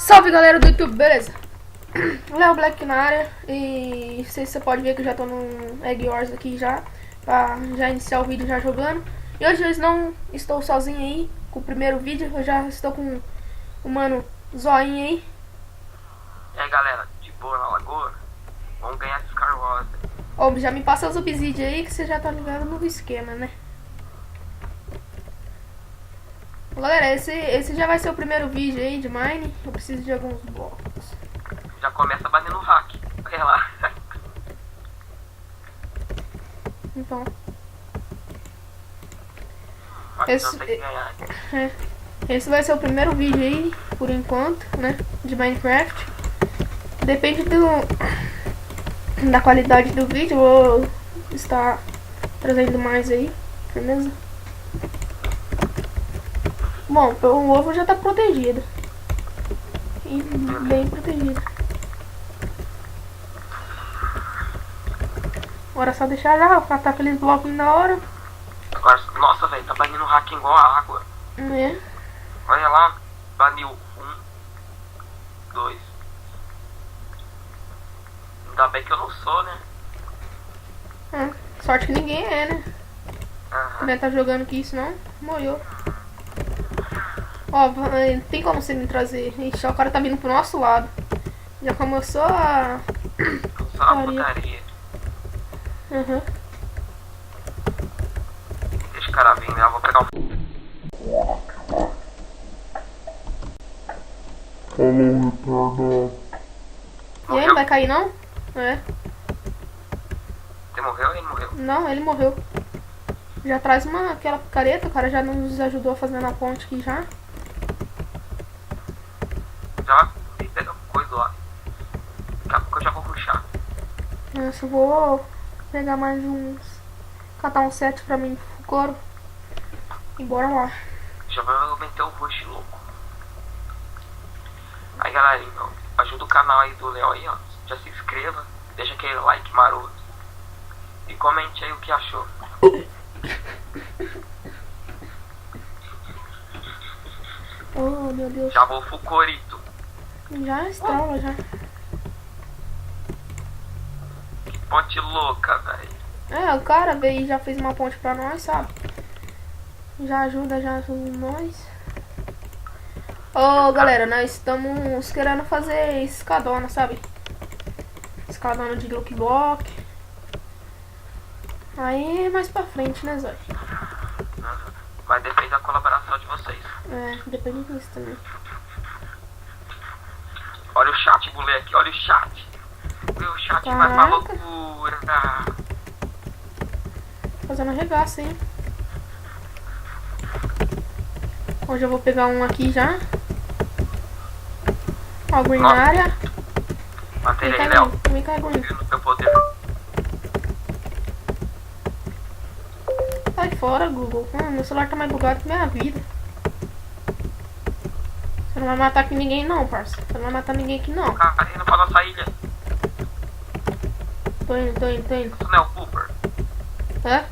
Salve galera do YouTube, beleza? Léo Black na área. E você pode ver que eu já tô no Egg Wars aqui já. Pra já iniciar o vídeo já jogando. E hoje eu não estou sozinho aí com o primeiro vídeo. Eu já estou com o mano Zoinho aí. E aí galera, de boa na lagoa? Vamos ganhar esse Scar Wars. Ó, já me passa os obsidian aí que você já tá ligado no esquema, né? Galera, esse já vai ser o primeiro vídeo aí de Mine. Eu preciso de alguns blocos. Já começa batendo hack. Olha lá. Então, Esse tem que ganhar. esse vai ser o primeiro vídeo aí, por enquanto, né? De Minecraft. Depende da qualidade do vídeo, eu vou estar trazendo mais aí, firmeza? Bom, o ovo já tá protegido. E bem protegido. Agora é só deixar já, catar aqueles blocos na hora. Agora, nossa velho, tá banindo hack igual a água. Né? Olha lá, baniu 1, 2. Ainda bem que eu não sou, né? Sorte que ninguém é, né? Aham. Não tá jogando que isso não, morreu. Ó, tem como você me trazer? Ixi, o cara tá vindo pro nosso lado. Já começou a... Só uma putaria. Uhum. Deixa o cara vir, né? Eu vou pegar o... E aí, não vai cair não? É. Você morreu ou ele morreu? Não, ele morreu. Já traz aquela picareta, o cara já nos ajudou a fazer na ponte aqui já. Já vi pegar coisa lá. Daqui a pouco eu já vou rushar. Eu só vou pegar mais uns... Catar um set pra mim, couro. E bora lá. Já vou meter o rush louco. Aí galerinha, ó, ajuda o canal aí do Léo aí, ó. Já se inscreva, deixa aquele like maroto. E comente aí o que achou. Oh, meu Deus. Já vou Fucorito. Já estrala, já. Que ponte louca, velho. É, o cara veio e já fez uma ponte pra nós, sabe? Já ajuda nós. Ô, galera, nós estamos querendo fazer escadona, sabe? Escadona de block block. Aí mais pra frente, né, Zói? Vai depender da colaboração de vocês. É, depende disso também. Olha o chat, moleque, olha o chat. O chat vai pra Caraca. loucura. Fazendo arregaço, hein? Hoje eu vou pegar um aqui já. Ó, green na área. Matei Vem ele aí, cá, Léo. vem cá, green. Confio no teu poder. Sai fora, Google. Meu celular tá mais bugado que minha vida. Você não vai matar aqui ninguém não, parça. Você não vai matar ninguém aqui não. Cara, indo pra nossa ilha. Tô indo. Você não é o Cooper? Hã?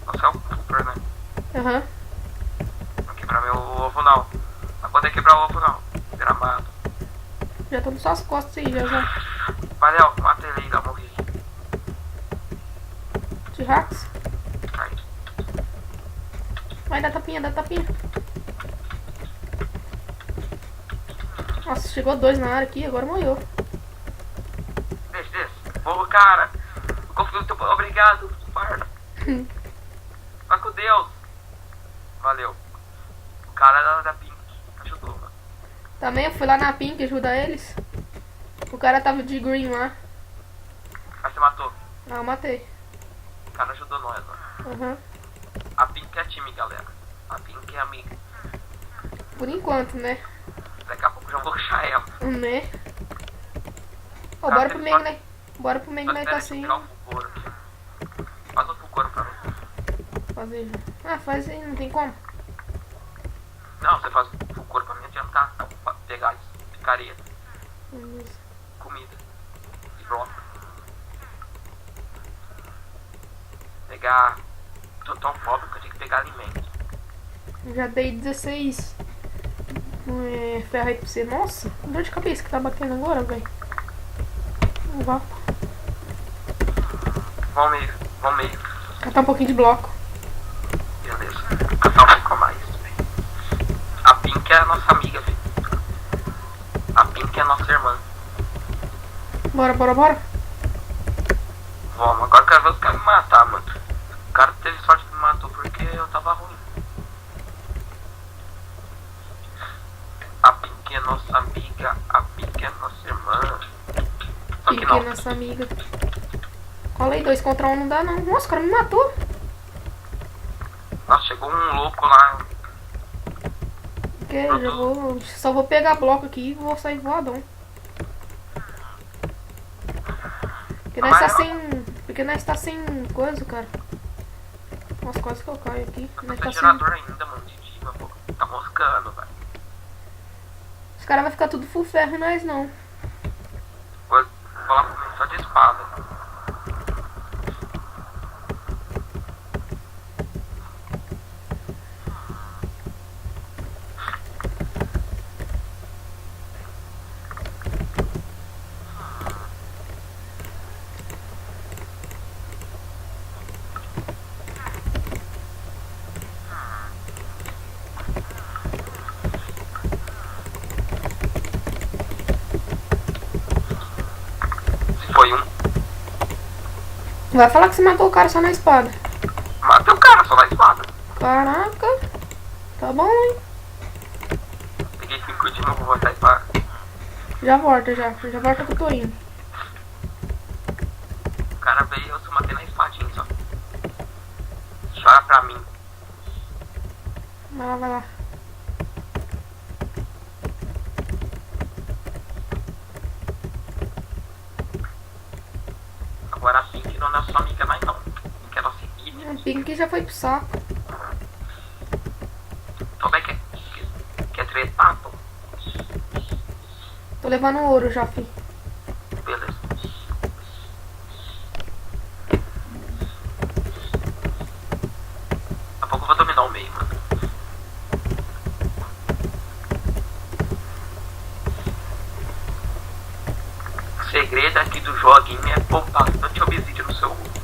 Você é o Cooper, né? Aham. Não quebrar meu ovo, não. Não vai poder quebrar o ovo, não. Gramado. Já tô nas suas costas aí, já. Valeu, mata ele aí, dá morrer. T-Rex. Aí. Vai, dá tapinha. Nossa, chegou 2 na área aqui, agora morreu. Deixa. Boa, cara. Eu confio no teu poder. Obrigado, parça. Vai com Deus. Valeu. O cara era da Pink. Ajudou, mano. Também eu fui lá na Pink ajudar eles. O cara tava de green lá. Mas você matou. Ah, eu matei. O cara ajudou nós, mano. Aham. A Pink é time, galera. A Pink é amiga. Por enquanto, né? Daqui a pouco eu já vou rushar ela. Né? Ó, Cara, bora tem pro sorte. Meg, né? Bora pro Meg, né? Tá assim. Pegar o Fugoro aqui. Faz o Fugoro pra mim. Fazer já. Ah, faz aí, não tem como. Não, você faz o Fugoro pra mim adiantar. Pra pegar picaria, Beleza. comida e bloco. Pegar... Tô tão pobre que eu tenho que pegar alimento. Já dei 16 ferro aí pra você. Nossa, que dor de cabeça que tá batendo agora, velho. Vamos lá. Vamos meio, vamos meio. Catar um pouquinho de bloco. Beleza. Catar um pouco a mais, velho. A Pink é a nossa amiga, velho. A Pink é a nossa irmã. Bora, bora, bora. Vamos, agora eu quero ver os caras me matar, mano. O cara teve sorte que me matou porque eu tava ruim. A Pink é nossa amiga, a Pink é nossa irmã. Só que Fique não. nossa amiga. Cola aí, 2 contra 1 não dá não. Nossa, o cara me matou. Nossa, chegou um louco lá. Porque eu já vou. Só vou pegar bloco aqui e vou sair voadão. Porque nós tá sem. Porque nós tá sem coisa, cara. Nossa, quase que eu caio aqui. Eu Nós tô tá sem sem. gerador ainda, mano, de diva, pô. Tá moscando, velho. Os caras vão ficar tudo full ferro e nós não. Vou lá comigo só de espada. Foi um. Vai falar que você matou o cara só na espada. Matei o cara só na espada. Caraca. Tá bom, hein? Peguei 5 de novo, vou voltar pra. Já volta, já. Já volta que eu tô indo. O cara veio e eu só matei na espadinha só. Chora pra mim. Vai lá, vai lá. Agora a Pink não é nossa amiga mais não. Pink é nossa inimiga. O Pink já foi pro saco. Como é que é? Quer tretar, pô? Tô levando ouro já, fi. Beleza. Daqui a pouco eu vou dominar o meio, mano. O segredo aqui do joguinho é pôr bastante obsidian no seu rosto.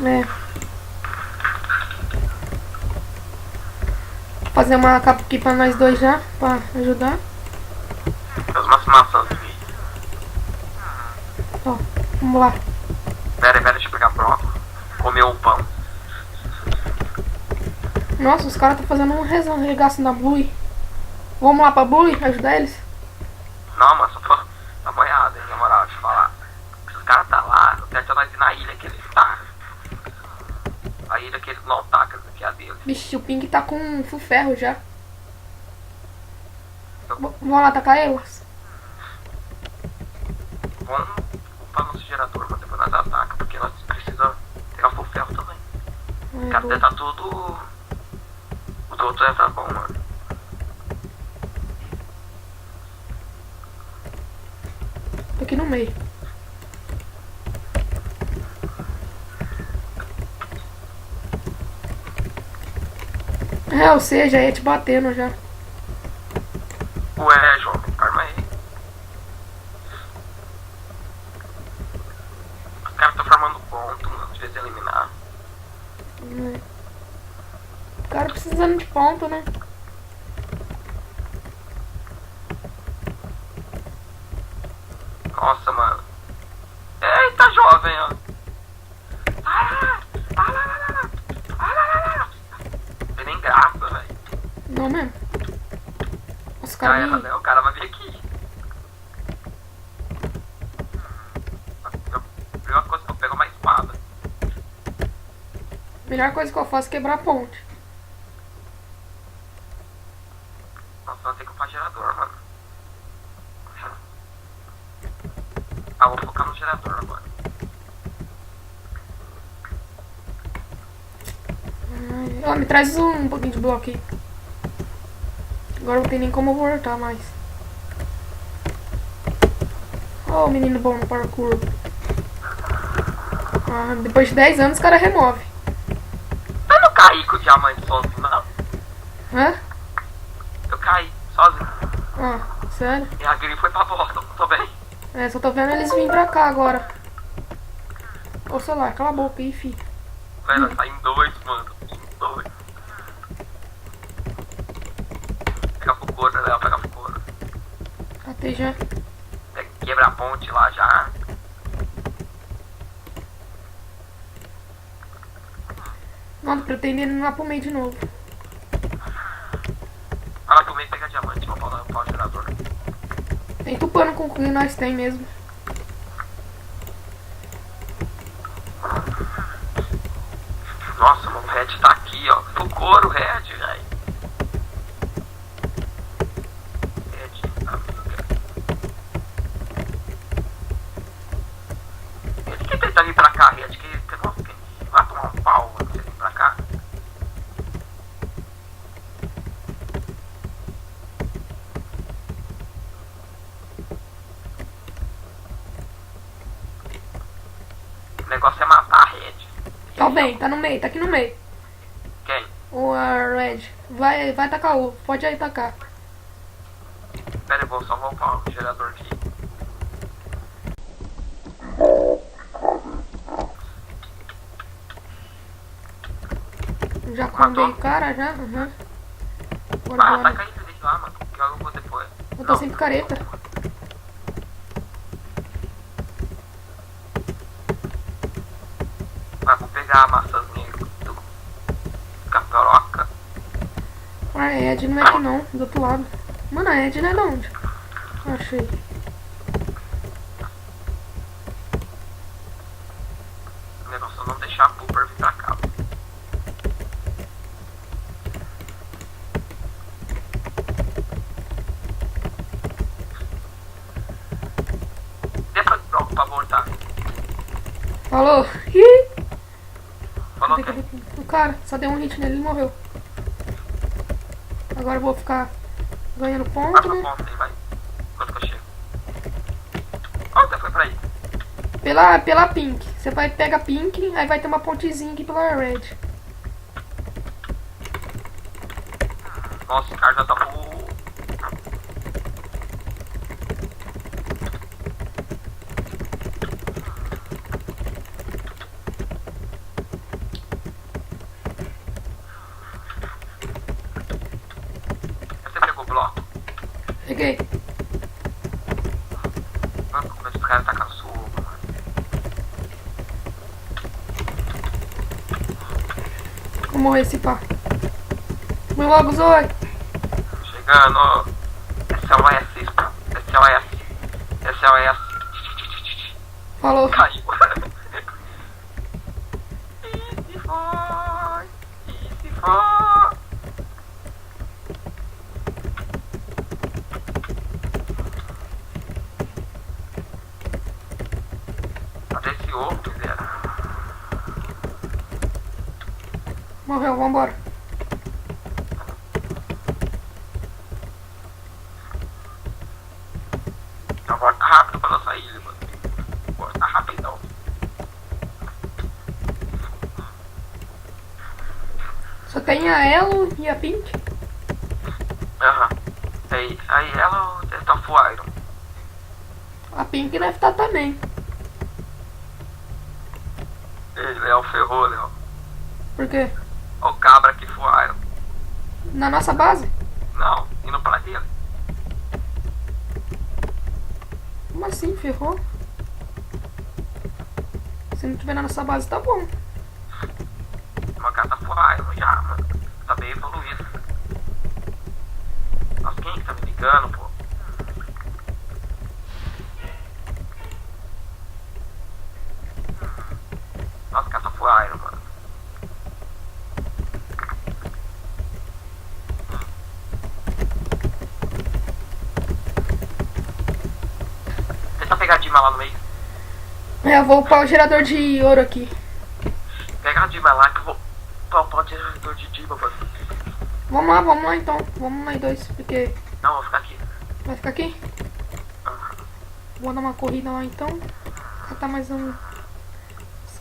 É. Vou fazer uma capa aqui pra nós dois já, pra ajudar. Faz umas maçãs. Ó, vamos lá. Pera, deixa eu pegar bloco. Comer um pão. Nossa, os caras estão fazendo um regaço na Blue. Vamos lá pra Blue ajudar eles? Não, mas só foi uma boiada, hein, na moral, deixa eu falar. Os caras tá lá, não quero nós ir na ilha que eles tá. A ilha que eles não tá, que é a deles. Vixe, o Pink tá com full ferro já. Vamos lá atacar eles? Vamos upar nosso gerador, mas depois nós ataca, porque nós precisamos pegar full ferro também. Ai, Cara, boa. tá tudo. Os outros já tá bom, mano. Tô aqui no meio. É, eu sei, já ia te batendo já. Ué, jovem, arma aí. Os caras tão formando ponto, mano, de vez de eliminar. O cara precisando de ponto, né? Nossa, mano. Eita, jovem, ó. Ah, lá, lá, lá, lá, lá. Ah, lá, lá, lá. Não tem nem graça, velho. Não mesmo. Os Já caras era, me... né? O cara vai vir aqui. A primeira coisa que eu pego é uma espada. Melhor coisa que eu faço é quebrar a ponte. Nossa, vai ter que upar gerador, mano. Ah, vou focar no gerador agora. Ó, me traz um pouquinho de bloco aí. Agora não tem nem como eu voltar mais. Ó, o menino bom no parkour. Ah, depois de 10 anos o cara remove. Eu não caí com o diamante sozinho, não. Hã? Eu caí sozinho. Ah, sério? E a Green foi pra Boston, tô bem. É, só tô vendo eles virem pra cá agora. Ô celular, cala a boca aí, fi. Velho, ela tá em 2, mano. Em 2. Pega Fucora, Léo, pega Fucora. Até já. Quebra a ponte lá já. Não, tô pretendendo ir lá pro meio de novo. Vai lá pro meio e pega diamante, vou pau o gerador. Tem tupando com o que nós tem mesmo. Nossa, mano, o Red tá aqui, ó. Fucora o Red, velho. Red, amiga. Ele que tenta vir pra cá, Red, que nossa, que vai tomar um pau, mano, você vir pra cá. O negócio é matar a Red. Tá bem, tá no meio, tá aqui no meio. Quem? O Red. Vai tacar o. Pode aí tacar. Pera, eu vou só roubar o gerador aqui. Já combei o cara, já. Bora, Ah, bora. taca aí, deixa lá, mano, que eu vou depois. Eu tô sem picareta. Mas vou pegar a maçãzinha do Caporoca. Ah, Ed não é aqui não, do outro lado. Mano, a Ed não é de onde? Achei. O negócio é não deixar a Pooper vir pra cá. Depois troco pra voltar. Falou. Ih! Falou Cadê, quem? cadê? O cara, só deu um hit nele e morreu. Agora eu vou ficar ganhando ponto, Passa a né? ponta aí, vai. Enquanto que eu chego. Ó, você foi pra aí. Pela pink. Você vai pegar pink, aí vai ter uma pontezinha aqui pela red. Nossa, o cara já tá pro... Você pegou o bloco? Peguei. Mano, como é que os caras tá com a sua, mano? Vou morrer esse pá. Meu logo, Zoe. Chegando. Esse é o S, pô. Esse é o S. Esse é o S. Falou. Caiu. E se for? E se for? Até esse outro, velho. Morreu, vambora. Agora tá rápido pra nossa ilha, mano. Agora tá rapidão. Só tem a Elo e a Pink. Aham. Aí ela tá full iron. A Pink deve estar também. Ele é o ferrou, Léo. Por quê? Ó o cabra aqui full iron. Na nossa base? Não, indo pra dele. Como assim, ferrou? Se não tiver na nossa base, tá bom. Uma casa full iron já, mano. Tá bem evoluído. Nossa, quem que tá me ligando, pô? Nossa, casa full iron, mano. Deixa eu pegar a Dima lá no meio. Eu vou upar o gerador de ouro aqui. Pega a Dima lá que eu vou palpar o gerador de Dima, mano. Vamos lá então. Vamos nós dois, porque Não, vou ficar aqui. vai ficar aqui. Vou dar uma corrida lá então. Catar mais umas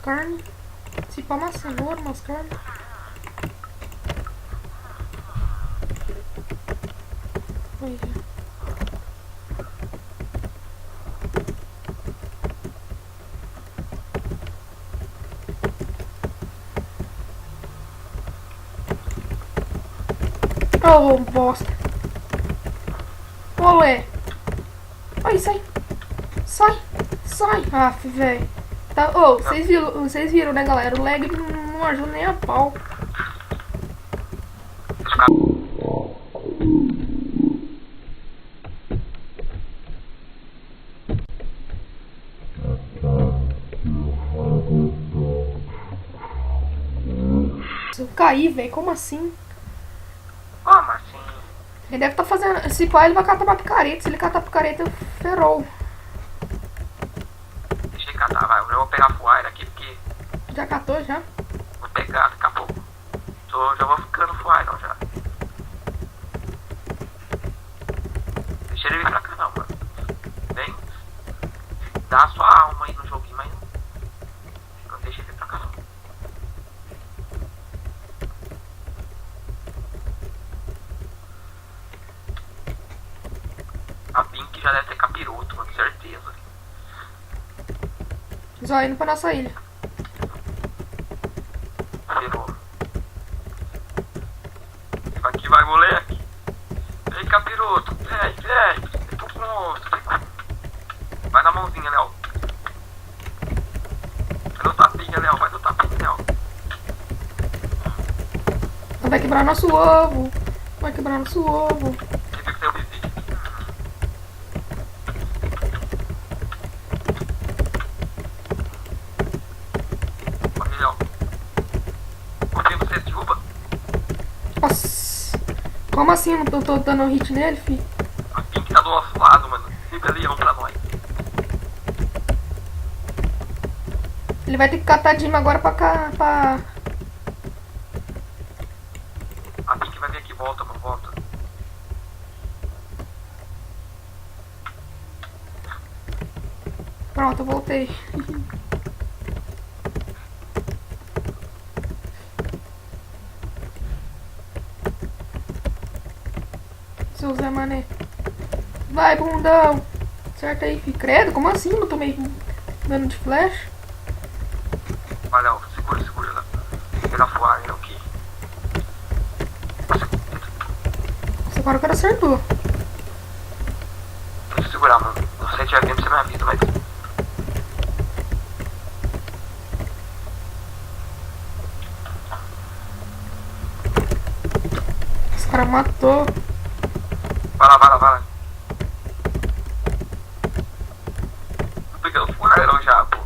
carnes. Se pá uma cenoura, umas carnes. Aí. Oh, bosta. Olé. Ai, sai. Sai. Sai. Aff, velho. Tá, oh, vocês viram, né, galera? O lag não ajuda nem a pau. Se eu cair, velho, como assim? Como assim? Ele deve estar fazendo. Se pá, ele vai catar uma picareta. Se ele catar picareta, ferrou. Deixa ele catar, vai. Eu vou pegar fire aqui porque. Já catou, já? Vou pegar daqui a pouco. Já vou ficando fire não já. Deixa ele vir pra cá não, mano. Vem. Dá a sua alma aí no joguinho, mas não deixa ele vir pra cá não. A Pink já deve ter capiroto, com certeza. Só indo pra nossa ilha. Ferrou. Aqui vai, moleque. Vem, capiroto. Vem. Eu tô com osso. Vai na mãozinha, Léo. Vai no tapinha, Léo. Vai no tapinha, Léo. Vai quebrar nosso ovo. Vai quebrar nosso ovo. Você viu que tem o vizinho. Corre, Léo. Corre, você derruba. Nossa. Como assim? Eu não tô dando hit nele, fi? A Pink tá do nosso lado, mano. Rebelião pra nós. Ele vai ter que catar Dima agora pra cá. A Pink vai vir aqui, volta, mano, volta. Pronto, eu voltei. Seu Zé Mané. Vai, bundão. Certo aí, fi. Credo, como assim? Não tomei dano de flash? Vai, Léo, segura, Léo. Pegar fire, Léo, aqui. Nossa, agora o cara acertou. Deixa eu segurar, mano. Não sei se tiver tempo, você me avisa, mas. Esse cara matou. Vai lá. Tô pegando fire já, pô.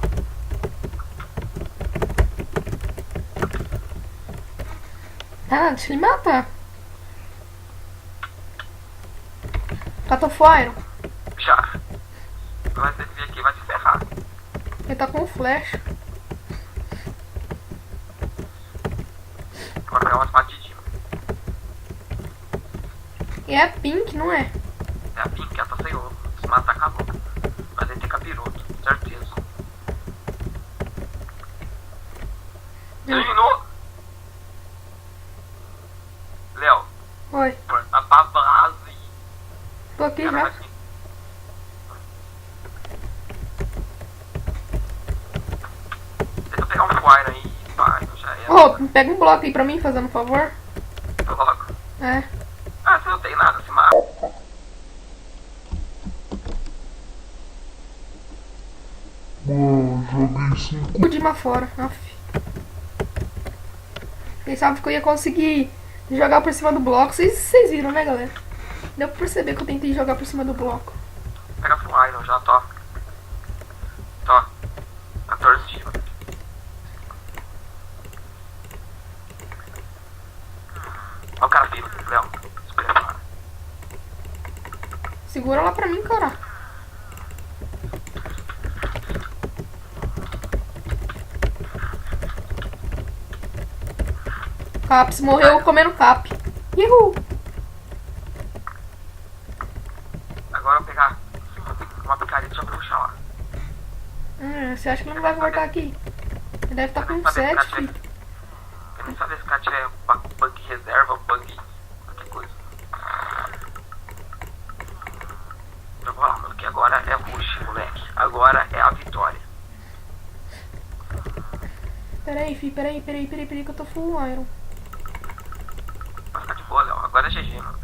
Ah, deixa ele matar. Catou Fire. Já. Vai ter que vir aqui, vai se ferrar. Ele tá com flash. Vou pegar umas batidinhas. E é Pink, não é? É a Pink, ela tá sem ovo. Se matar, acabou. Mas ele tem capiroto, certeza. Eliminou! Léo, Oi, tá pra base. tô aqui Cara, já. vai vir. Tenta pegar um fire aí e pá, então já era. Ô, pega um bloco aí pra mim, fazendo um favor. Logo. É. Ah, você não tem nada, se mata. O Dima fora. Aff. Pensava que eu ia conseguir jogar por cima do bloco. Vocês viram, né, galera? Deu pra perceber que eu tentei jogar por cima do bloco. Pega fire, não, já tô. 14 dias. Olha o cara vivo, Léo. Se prepara. Segura lá pra mim, cara. Caps morreu comendo cap. Uhul. Agora eu vou pegar uma picareta só pra puxar lá. Você acha que ele não vai voltar aqui? Ele deve estar com Eu nem sabia 7, se filho. Eu nem sabia se o cara tiver bug reserva ou bug qualquer coisa. Pera aí, fi, pera aí, que eu tô full iron. Vai ficar de boa, Léo. Agora é GG, mano.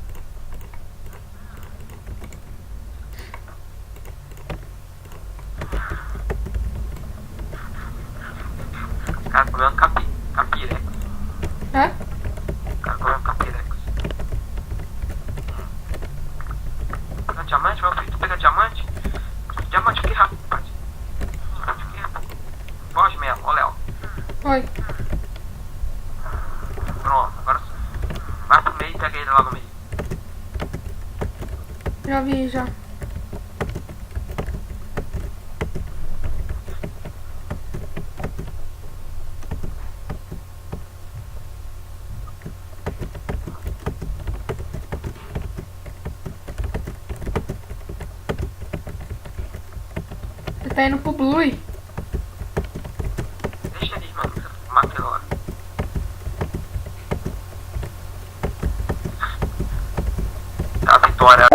Cara, comendo capirex. Hã? Cara, comendo capirex. Pega diamante, meu filho. Tu pega diamante? Diamante aqui rápido, rapaz. Diamante aqui rápido. Foge mesmo, ó, Léo. Oi. Pronto, agora vai pro meio e pega ele lá no meio. Já vi, já. Ele tá indo pro Blue. Deixa ele, mano. Você mata ele lá. Tá, a vitória.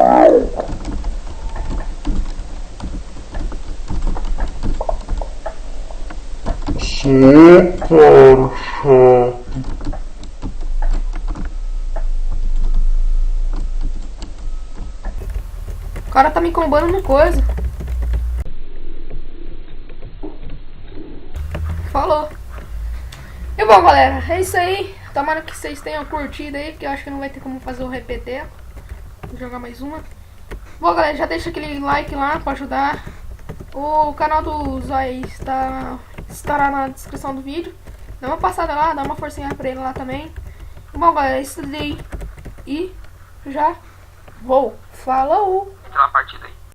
Super chato. O cara tá me combando no coisa. Falou. E bom, galera, é isso aí. Tomara que vocês tenham curtido aí, porque eu acho que não vai ter como fazer o repetir. Vou jogar mais uma. Bom, galera, já deixa aquele like lá pra ajudar. O canal do Zói estará na descrição do vídeo. Dá uma passada lá, dá uma forcinha pra ele lá também. Bom, galera, é isso daí. E já vou. Falou! Entra na partida aí.